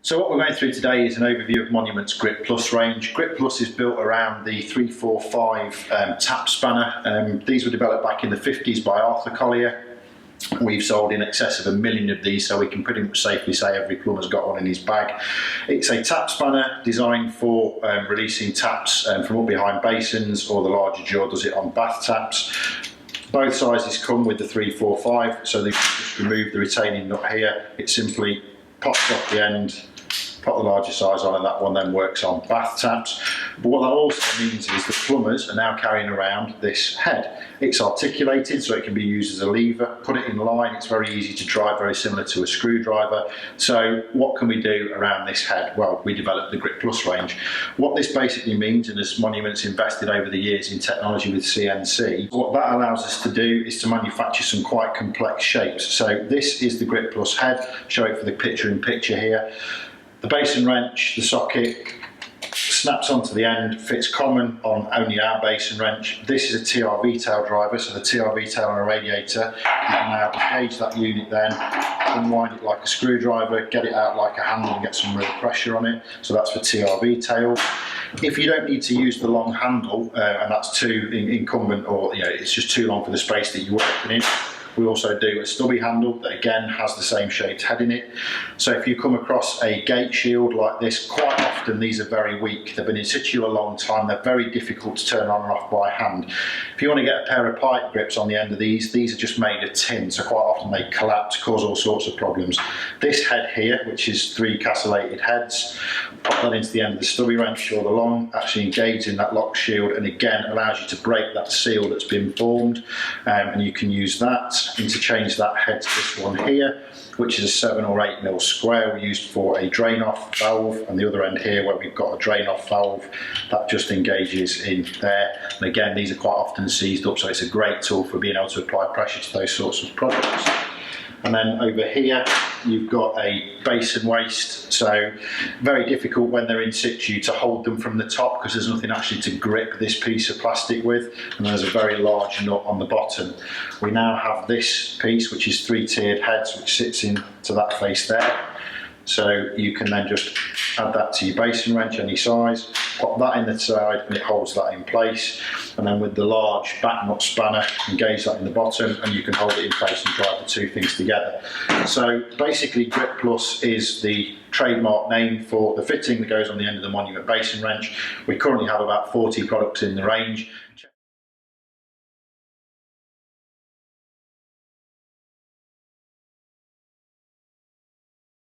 So what we're going through today is an overview of Monument's Grip Plus range. Grip Plus is built around the 345 tap spanner. These were developed back in the 50s by Arthur Collier. We've sold in excess of 1 million of these, so we can pretty much safely say every plumber's got one in his bag. It's a tap spanner designed for releasing taps from up behind basins, or the larger jaw does it on bath taps. Both sizes come with the 345, so they can just remove the retaining nut here. It simply pops off the end, put the larger size on, and that one then works on bath taps. But what that also means is the plumbers are now carrying around this head. It's articulated, so it can be used as a lever. Put it in line, it's very easy to drive, very similar to a screwdriver. So what can we do around this head? Well, we developed the Grip Plus range. What this basically means, and as Monument's invested over the years in technology with CNC, what that allows us to do is to manufacture some quite complex shapes. So this is the Grip Plus head. Show it for the picture here. The basin wrench, the socket, snaps onto the end, fits common on only our basin wrench. This is a TRV tail driver, so the TRV tail on a radiator. You can now engage that unit then, unwind it like a screwdriver, get it out like a handle and get some real pressure on it. So that's for TRV tail. If you don't need to use the long handle, and that's too incumbent, or it's just too long for the space that you're working in, we also do a stubby handle that again has the same shaped head in it. So if you come across a gate shield like this, quite often these are very weak. They've been in situ a long time, they're very difficult to turn on and off by hand. If you want to get a pair of pipe grips on the end of these are just made of tin, so quite often they collapse, cause all sorts of problems. This head here, which is 3 castellated heads, pop that into the end of the stubby wrench or the long, actually engages in that lock shield, and again allows you to break that seal that's been formed, and you can use that, interchange that head to this one here, which is a 7 or 8 mil square. We used for a drain off valve, and the other end here where we've got a drain off valve that just engages in there. And again, these are quite often seized up, so it's a great tool for being able to apply pressure to those sorts of products. And then over here you've got a basin waist, so very difficult when they're in situ to hold them from the top because there's nothing actually to grip this piece of plastic with, and there's a very large nut on the bottom. We now have this piece which is 3 tiered heads which sits into that face there, so you can then just add that to your basin wrench any size, pop that in the side and it holds that in place, and then with the large back nut spanner engage that in the bottom and you can hold it in place and drive the 2 things together. So basically Grip Plus is the trademark name for the fitting that goes on the end of the Monument basin wrench. We currently have about 40 products in the range.